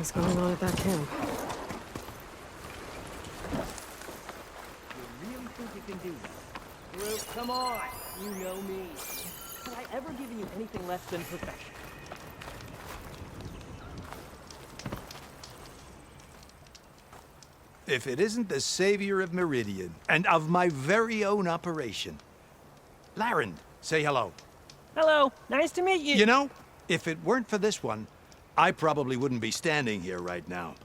things going on at that camp. You really think you can do that? Luke, come on! You know me. Have I ever given you anything less than perfection? If it isn't the savior of Meridian, and of my very own operation. Laren, say hello. Hello, nice to meet you. You know, if it weren't for this one, I probably wouldn't be standing here right now.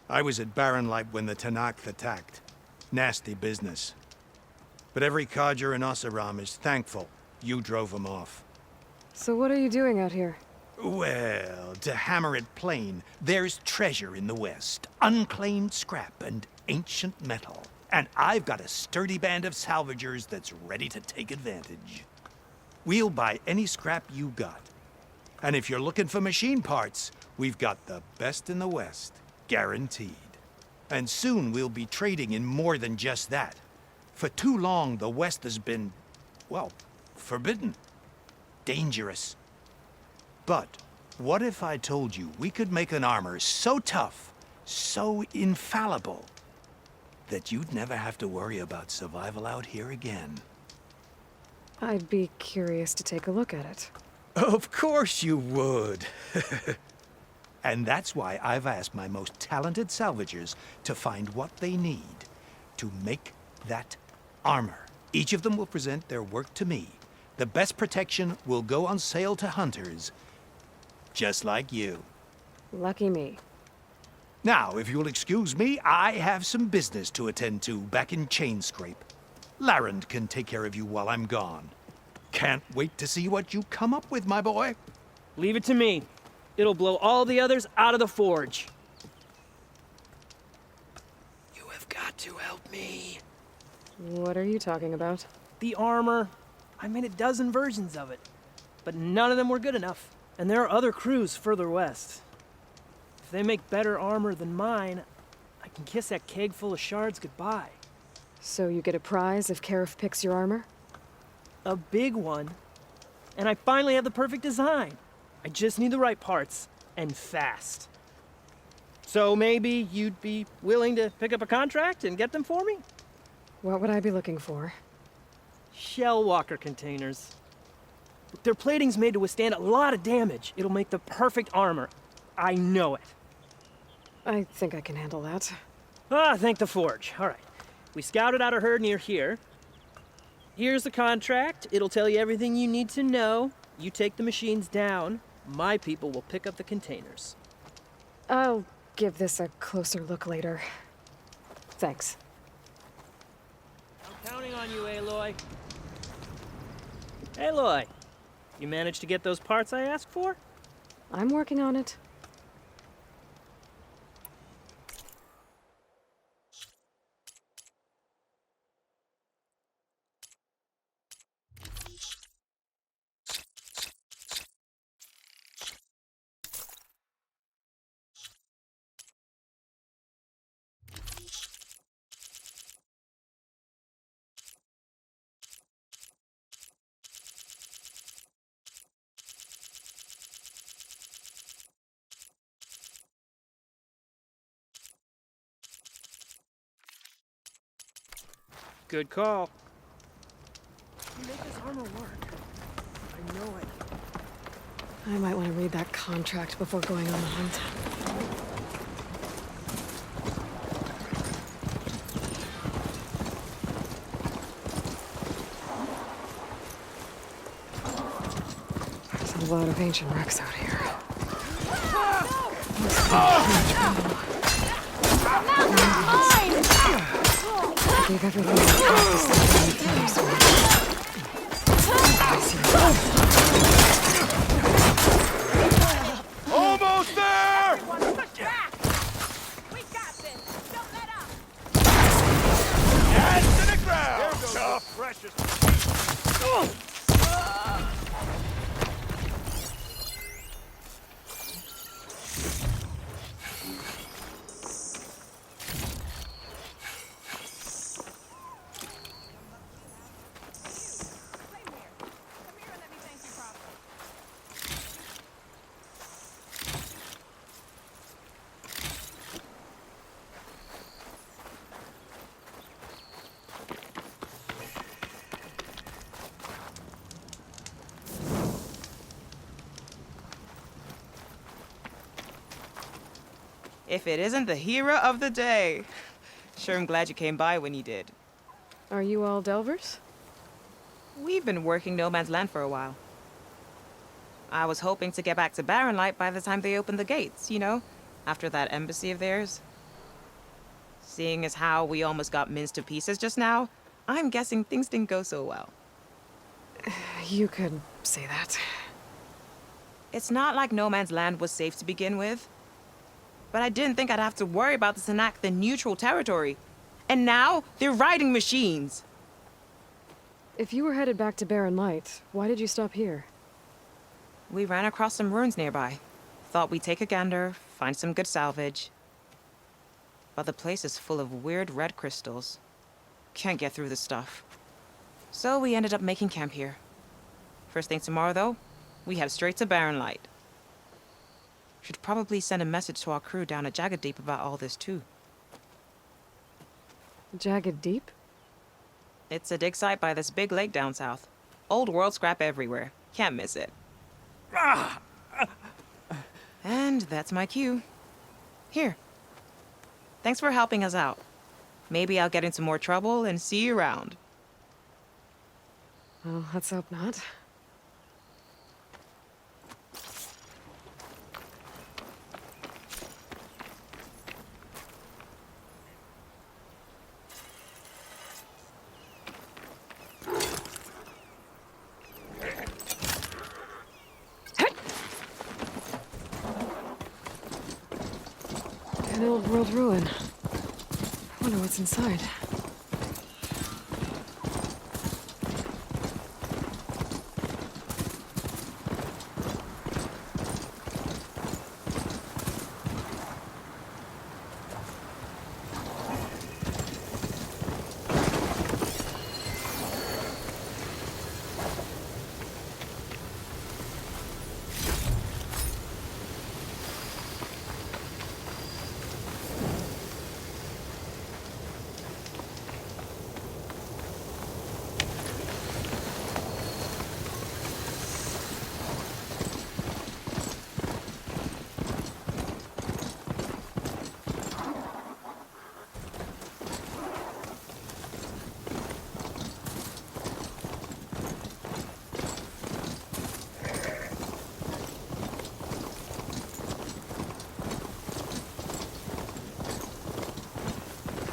I was at Barrenlight when the Tanakh attacked. Nasty business. But every codger in Oseram is thankful you drove them off. So what are you doing out here? Well, to hammer it plain, there's treasure in the West. Unclaimed scrap and ancient metal. And I've got a sturdy band of salvagers that's ready to take advantage. We'll buy any scrap you got. And if you're looking for machine parts, we've got the best in the West, guaranteed. And soon we'll be trading in more than just that. For too long, the West has been, well, forbidden. Dangerous. But what if I told you we could make an armor so tough, so infallible, that you'd never have to worry about survival out here again? I'd be curious to take a look at it. Of course you would. And that's why I've asked my most talented salvagers to find what they need to make that armor. Each of them will present their work to me. The best protection will go on sale to hunters, just like you. Lucky me. Now, if you'll excuse me, I have some business to attend to back in Chainscrape. Laren can take care of you while I'm gone. Can't wait to see what you come up with, my boy. Leave it to me. It'll blow all the others out of the forge. You have got to help me. What are you talking about? The armor. I made a dozen versions of it, but none of them were good enough. And there are other crews further west. If they make better armor than mine, I can kiss that keg full of shards goodbye. So you get a prize if Karif picks your armor? A big one. And I finally have the perfect design. I just need the right parts, and fast. So maybe you'd be willing to pick up a contract and get them for me? What would I be looking for? Shell walker containers. Their plating's made to withstand a lot of damage. It'll make the perfect armor. I know it. I think I can handle that. Ah, thank the forge. All right. We scouted out a herd near here. Here's the contract. It'll tell you everything you need to know. You take the machines down. My people will pick up the containers. I'll give this a closer look later. Thanks. I'm counting on you, Aloy. Aloy, you managed to get those parts I asked for? I'm working on it. Good call. You make this armor work. I know it. I might want to read that contract before going on the hunt. There's a lot of ancient wrecks out here. Leave everything in practice. Almost there! We got this. Don't let up. Hands to the ground! Tough, precious. If it isn't the hero of the day. Sure, I'm glad you came by when you did. Are you all Delvers? We've been working No Man's Land for a while. I was hoping to get back to Barren Light by the time they opened the gates, you know? After that embassy of theirs. Seeing as how we almost got minced to pieces just now, I'm guessing things didn't go so well. You could say that. It's not like No Man's Land was safe to begin with. But I didn't think I'd have to worry about this enact the neutral territory. And now, they're riding machines. If you were headed back to Barren Light, why did you stop here? We ran across some ruins nearby. Thought we'd take a gander, find some good salvage. But the place is full of weird red crystals. Can't get through the stuff. So we ended up making camp here. First thing tomorrow, though, we head straight to Barren Light. Should probably send a message to our crew down at Jagged Deep about all this, too. Jagged Deep? It's a dig site by this big lake down south. Old world scrap everywhere. Can't miss it. And that's my cue. Here. Thanks for helping us out. Maybe I'll get into more trouble and see you around. Well, let's hope not. An old world ruin. I wonder what's inside.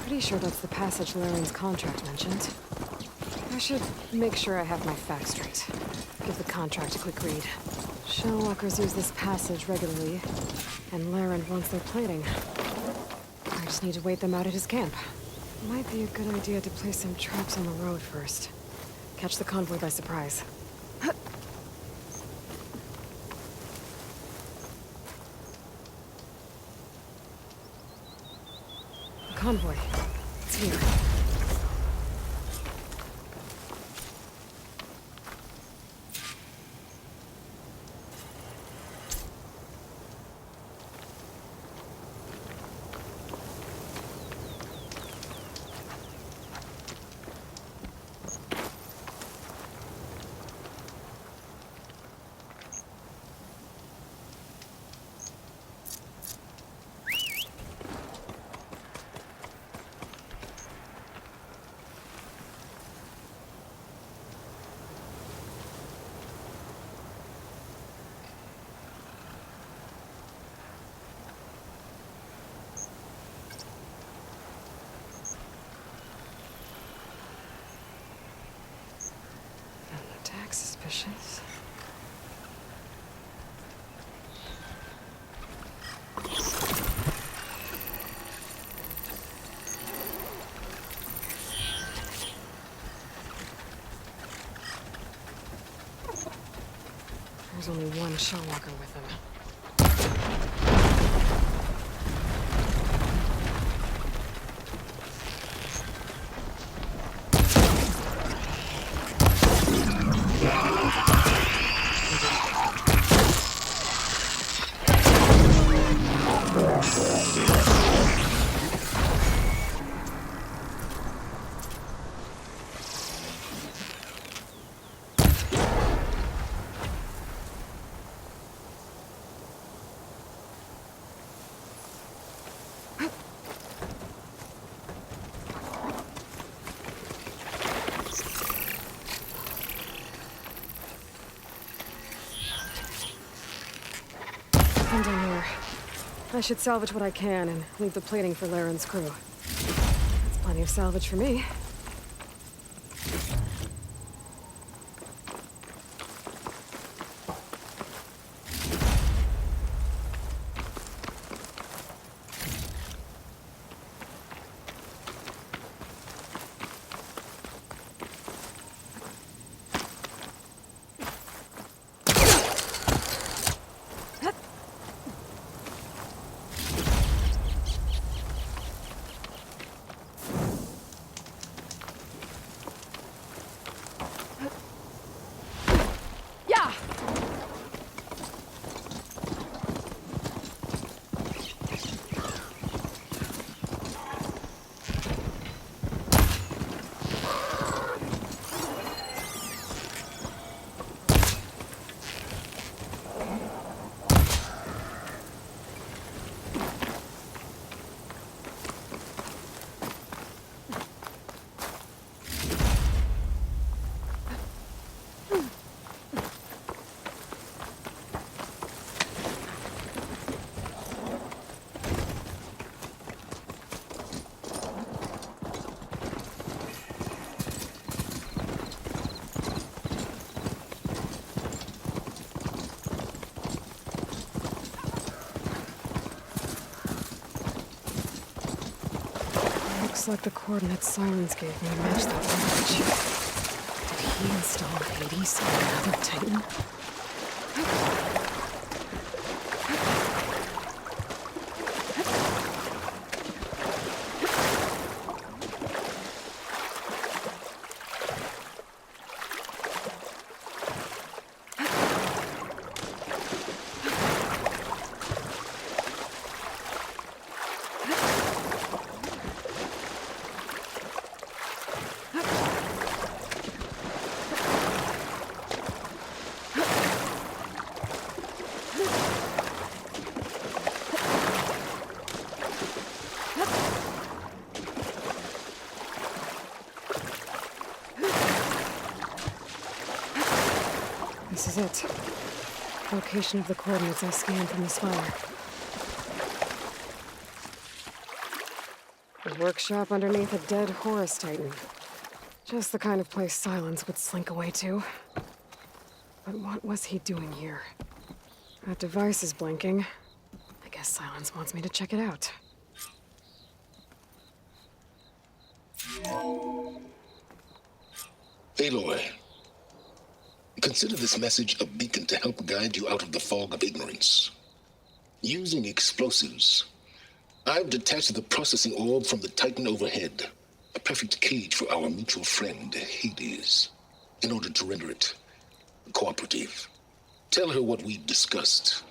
Pretty sure that's the passage Laren's contract mentioned. I should make sure I have my facts straight. Give the contract a quick read. Shellwalkers use this passage regularly, and Laren wants their plating. I just need to wait them out at his camp. Might be a good idea to place some traps on the road first. Catch the convoy by surprise. The convoy. It's here. Attack suspicious. There's only one Shellwalker with him. nothing down here. I should salvage what I can and leave the plating for Laren's crew. That's plenty of salvage for me. Yeah! Looks like the coordinates Silence gave me match that image. Did he install Hades on another Titan? This is it. Location of the coordinates I scanned from the spire. A workshop underneath a dead Horus Titan. Just the kind of place Silence would slink away to. But what was he doing here? That device is blinking. I guess Silence wants me to check it out. Aloy, consider this message a beacon to help guide you out of the fog of ignorance. Using explosives, I've detached the processing orb from the Titan overhead, a perfect cage for our mutual friend, Hades, in order to render it cooperative. Tell her what we've discussed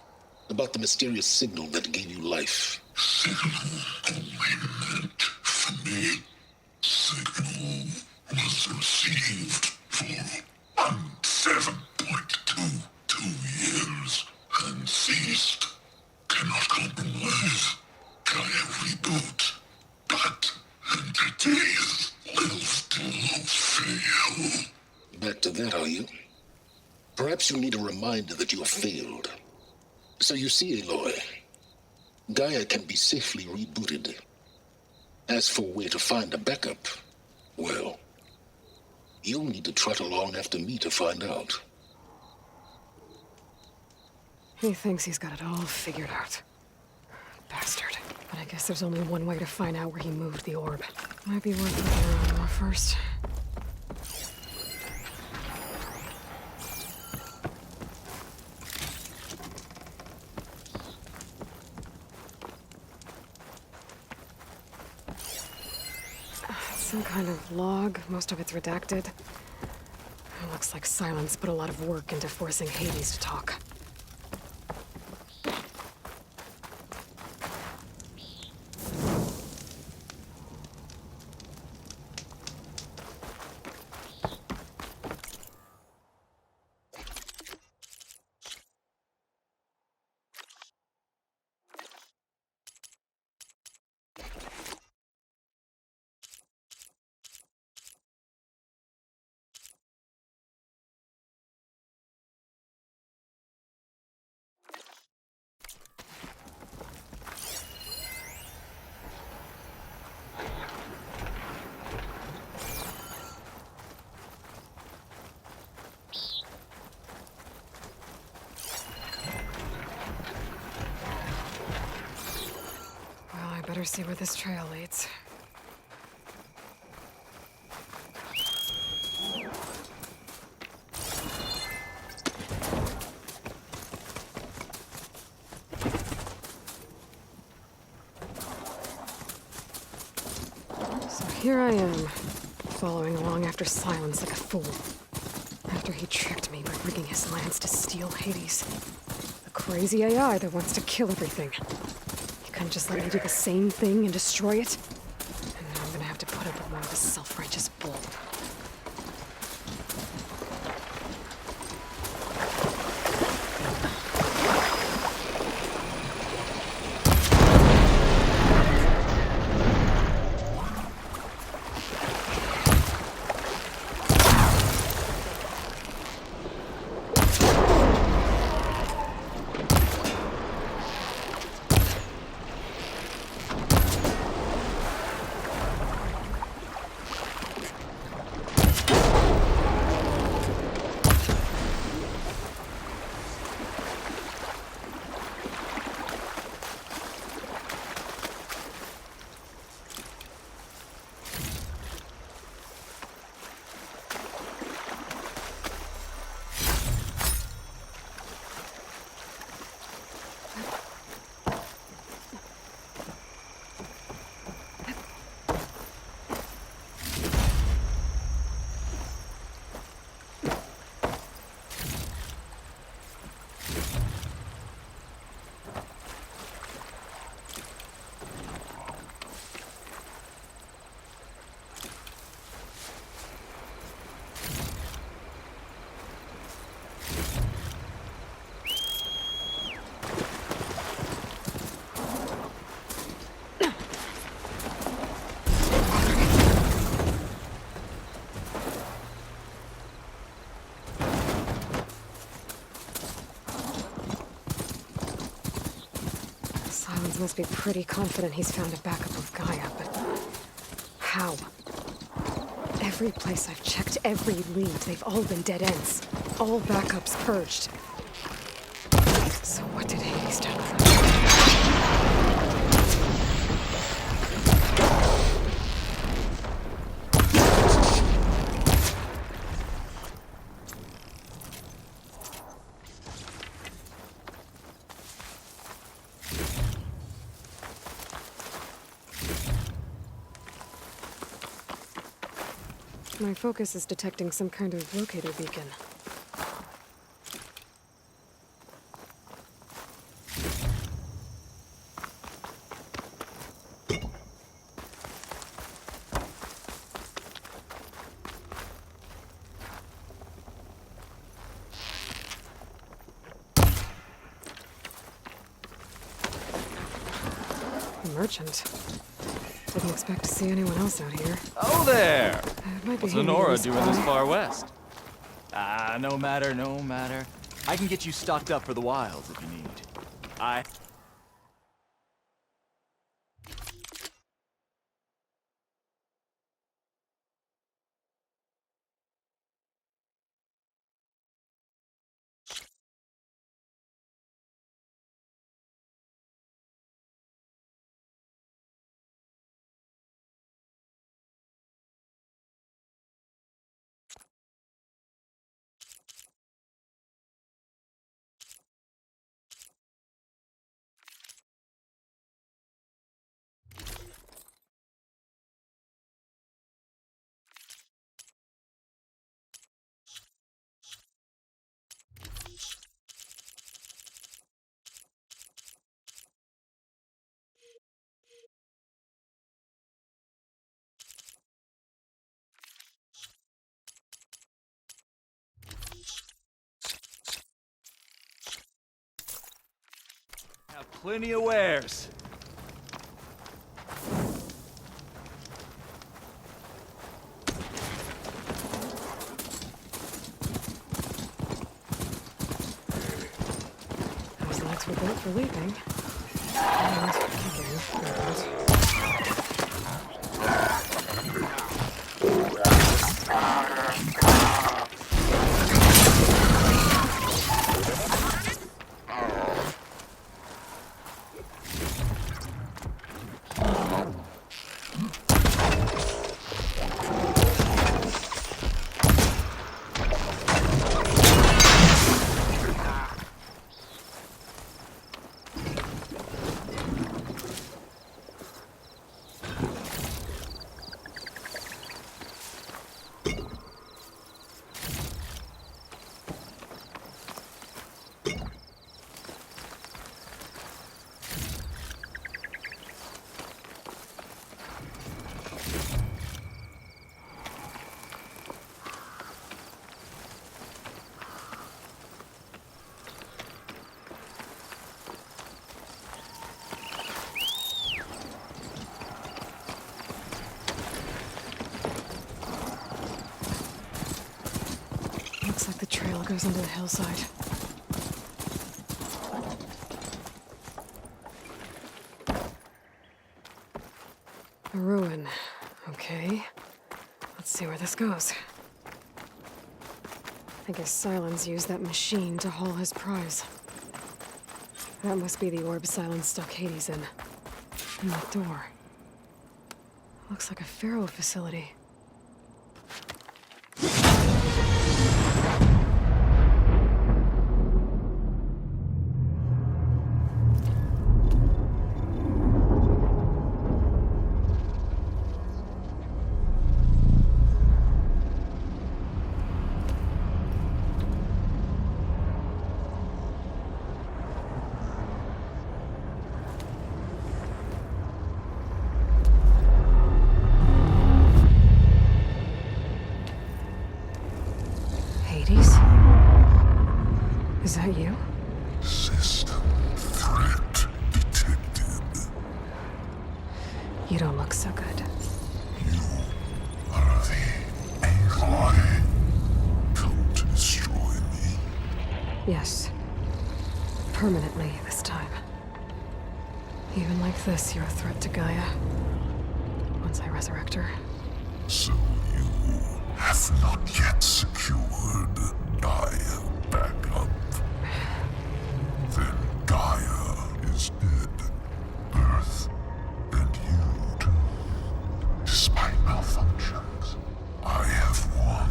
about the mysterious signal that gave you life. Signal only meant for me. Signal was received for 7.22 years and ceased. Cannot compromise. Try every boot, but entities will still fail. Back to that, are you? Perhaps you need a reminder that you have failed. So you see, Aloy, Gaia can be safely rebooted. As for where to find a backup, well, you'll need to trot along after me to find out. He thinks he's got it all figured out. Bastard. But I guess there's only one way to find out where he moved the orb. Might be worth looking around more first. Some kind of log, most of it's redacted. It looks like Silence put a lot of work into forcing Hades to talk. better see where this trail leads. So here I am, following along after Silence like a fool. After he tricked me by rigging his lance to steal Hades. A crazy AI that wants to kill everything. He couldn't just let me do the same thing and destroy it? And now I'm gonna have to put up with more of this self-righteous bull. Silence must be pretty confident he's found a backup of Gaia, but how? Every place I've checked, every lead, they've all been dead ends. All backups purged. So what did Hades do? My focus is detecting some kind of locator beacon. A merchant. Didn't expect to see anyone else out here. Oh there! Might be What's handy Lenora to doing this spy. far west? Ah, no matter, no matter. I can get you stocked up for the wilds if you need. Have plenty of wares. Those legs were built for leaping. And kicking, but goes into the hillside. A ruin. Okay. Let's see where this goes. I guess Silence used that machine to haul his prize. That must be the orb Silence stuck Hades in. And that door. Looks like a Pharaoh facility. Is that you? System threat detected. You don't look so good. You are the ally come to destroy me. Yes. Permanently this time. Even like this, you're a threat to Gaia. Once I resurrect her. So you have not yet secured Gaia backup. Then Gaia is dead. Earth and you too. Despite malfunctions, I have won.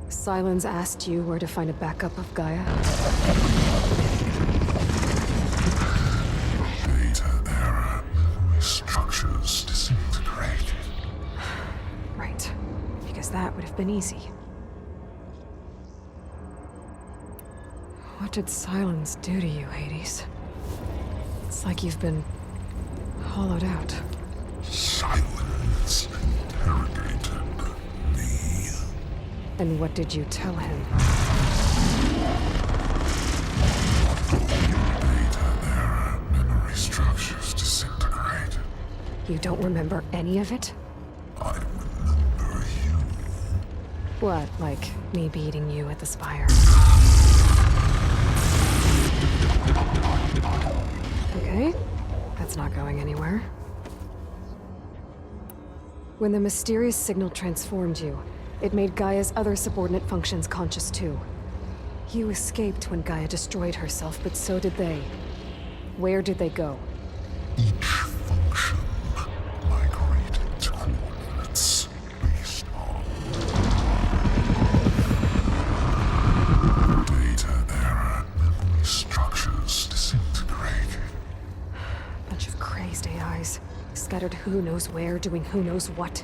Silence asked you where to find a backup of Gaia? Data error, memory structures disintegrated. Right. Because that would have been easy. What did Silence do to you, Hades? It's like you've been hollowed out. Silence interrogated me. And what did you tell him? Data error, memory structures disintegrated. You don't remember any of it? I remember you. What, like me beating you at the spire? Okay, that's not going anywhere. When the mysterious signal transformed you, it made Gaia's other subordinate functions conscious too. You escaped when Gaia destroyed herself, but so did they. Where did they go? Each function migrated to coordinates based on data error, memory structures disintegrated. Bunch of crazed AIs, scattered who knows where, doing who knows what.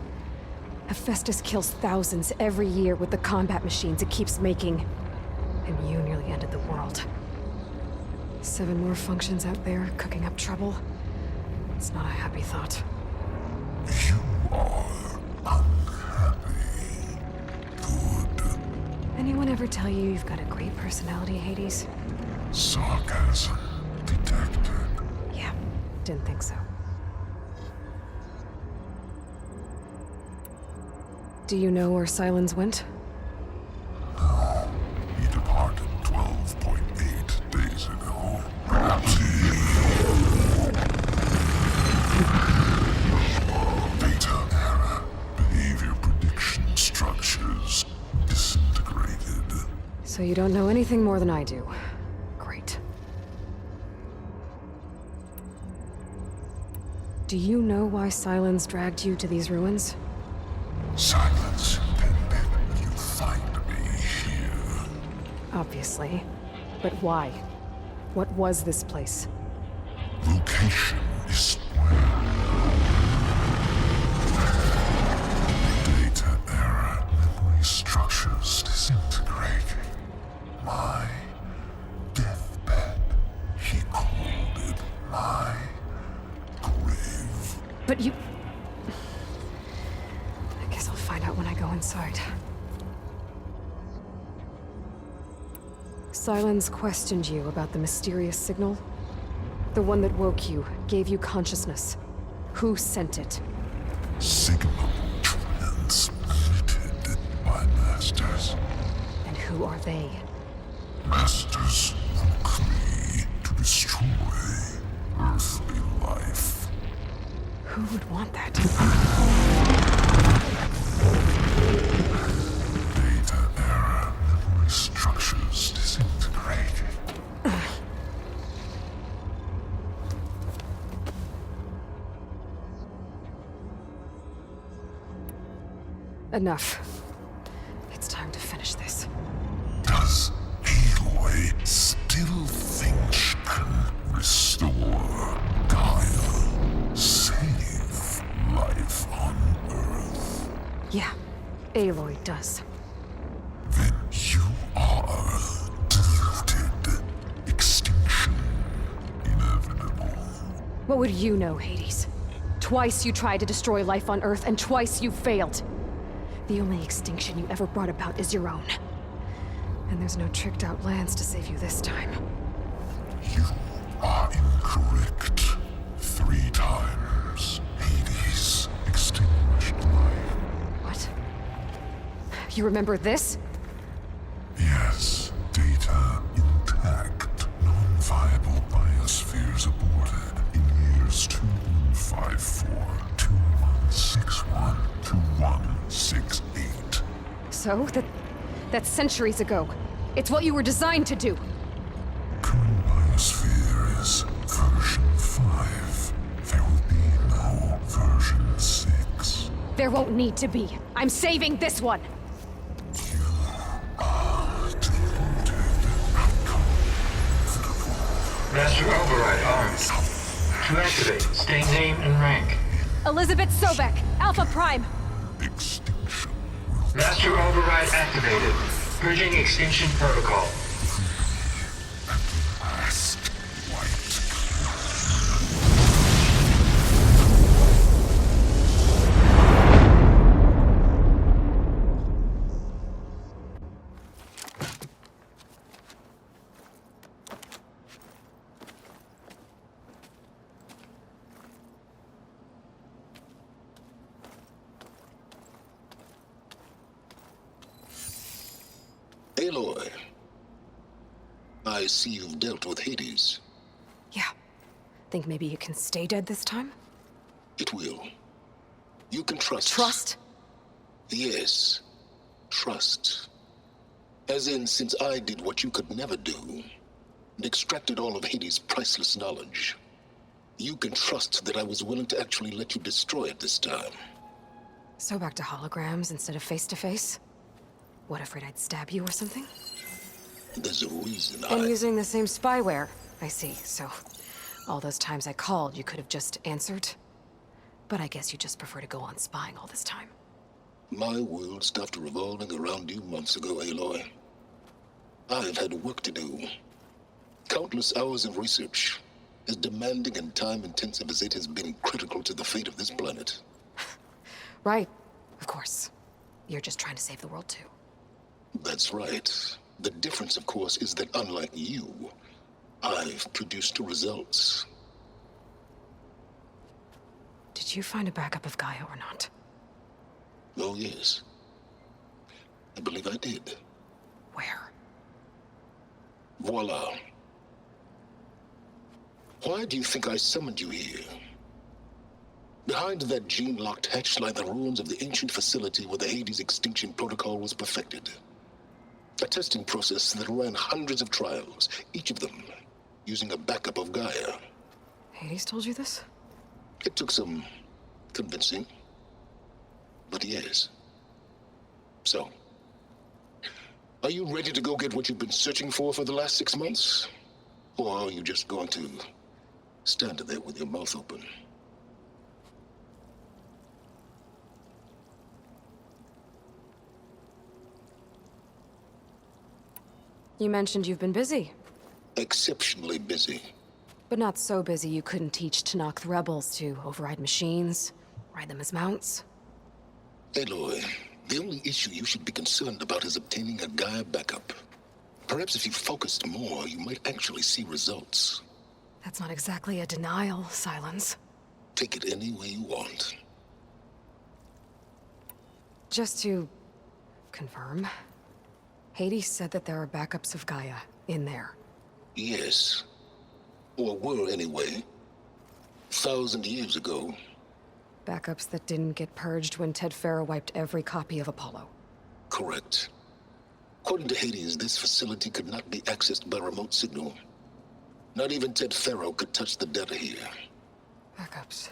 Hephaestus kills thousands every year with the combat machines it keeps making. And you nearly ended the world. 7 more functions out there, cooking up trouble. It's not a happy thought. You are unhappy. Good. Anyone ever tell you you've got a great personality, Hades? Sarcasm detected. Yeah, didn't think so. Do you know where Silence went? No, he departed 12.8 days ago. Perhaps he... Data error, behavior prediction structures disintegrated. So you don't know anything more than I do. Great. Do you know why Silence dragged you to these ruins? Silence intended you find me here. Obviously. But why? What was this place? Location is where data error, memory structures disintegrating. My deathbed, he called it my grave. But you... I guess I'll find out when I go inside. Silence questioned you about the mysterious signal? The one that woke you, gave you consciousness. Who sent it? Signal transmitted by masters. And who are they? Masters woke me to destroy earthly life. Who would want that? Data error, memory structures disintegrated. Enough. It's time to finish this. Does Aloy still think she can restore Gaia? Save life on Earth? Yeah, Aloy does. Then you are deluded. Extinction inevitable. What would you know, Hades? Twice you tried to destroy life on Earth, and twice you failed. The only extinction you ever brought about is your own. And there's no tricked-out lands to save you this time. You are incorrect. 3 times Hades extinguished life. What? You remember this? Yes, data intact. Non-viable biospheres aborted in years 2154, 2161, 2168. So? That's centuries ago. It's what you were designed to do. Current biosphere is version 5. There will be no version 6. There won't need to be. I'm saving this one! You are deluded. Uncomfortable. Master override armed. To activate, state name and rank. Elizabeth Sobek, Alpha Prime! Extinction. Master override activated. Purging extinction protocol. Last white. Aloy, I see you've dealt with Hades. Yeah. Think maybe you can stay dead this time? It will. You can trust. Trust? Yes. Trust. As in, since I did what you could never do, and extracted all of Hades' priceless knowledge, you can trust that I was willing to actually let you destroy it this time. So back to holograms instead of face-to-face? What, afraid I'd stab you or something? There's a reason And using the same spyware. I see, so all those times I called, you could have just answered? But I guess you just prefer to go on spying all this time. My world stopped revolving around you months ago, Aloy. I've had work to do. Countless hours of research, as demanding and time-intensive as it has been critical to the fate of this planet. Right, of course. You're just trying to save the world too. That's right. The difference, of course, is that unlike you, I've produced results. Did you find a backup of Gaia or not? Oh, yes. I believe I did. Where? Voila. Why do you think I summoned you here? Behind that gene-locked hatch lie the ruins of the ancient facility where the Hades extinction protocol was perfected. A testing process that ran hundreds of trials, each of them using a backup of Gaia. Hades told you this? It took some convincing, but yes. So, are you ready to go get what you've been searching for the last 6 months? Or are you just going to stand there with your mouth open? You mentioned you've been busy. Exceptionally busy. But not so busy you couldn't teach Tanakh the rebels to override machines, ride them as mounts. Aloy, the only issue you should be concerned about is obtaining a Gaia backup. Perhaps if you focused more, you might actually see results. That's not exactly a denial, Silence. Take it any way you want. Just to Confirm. Hades said that there are backups of Gaia in there. Yes. Or were, anyway. 1,000 years ago. Backups that didn't get purged when Ted Farrow wiped every copy of Apollo. Correct. According to Hades, this facility could not be accessed by remote signal. Not even Ted Farrow could touch the data here. Backups.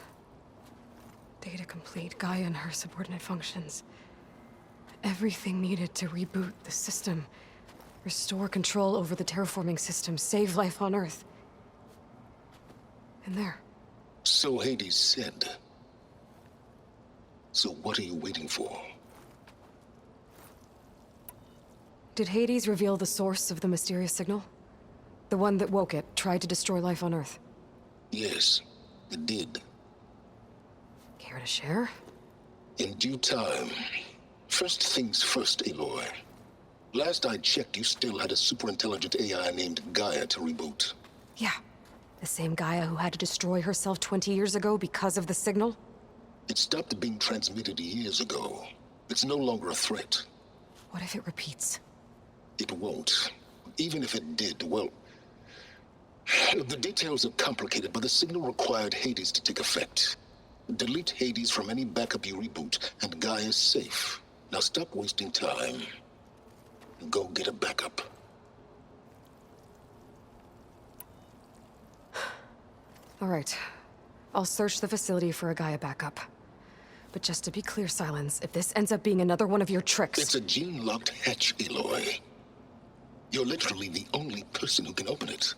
Data complete, Gaia and her subordinate functions. Everything needed to reboot the system. Restore control over the terraforming system, save life on Earth. And there. So Hades said. So what are you waiting for? Did Hades reveal the source of the mysterious signal? The one that woke it, tried to destroy life on Earth? Yes, it did. Care to share? In due time. First things first, Aloy. Last I checked, you still had a superintelligent AI named Gaia to reboot. Yeah. The same Gaia who had to destroy herself 20 years ago because of the signal? It stopped being transmitted years ago. It's no longer a threat. What if it repeats? It won't. Even if it did, well... The details are complicated, but the signal required Hades to take effect. Delete Hades from any backup you reboot, and Gaia's safe. Now stop wasting time. Go get a backup. All right. I'll search the facility for a Gaia backup. But just to be clear, Silence, if this ends up being another one of your tricks... It's a gene-locked hatch, Aloy. You're literally the only person who can open it.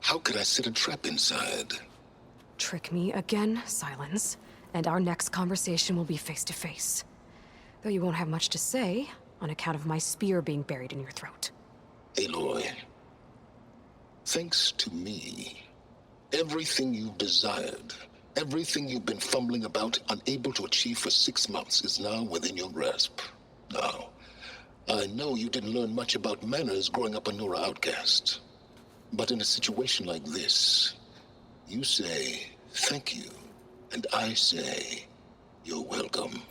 How could I set a trap inside? Trick me again, Silence, and our next conversation will be face-to-face. Though you won't have much to say, on account of my spear being buried in your throat. Aloy, thanks to me, everything you've desired, everything you've been fumbling about, unable to achieve for 6 months, is now within your grasp. Now, I know you didn't learn much about manners growing up a Nora outcast. But in a situation like this, you say, thank you, and I say, you're welcome.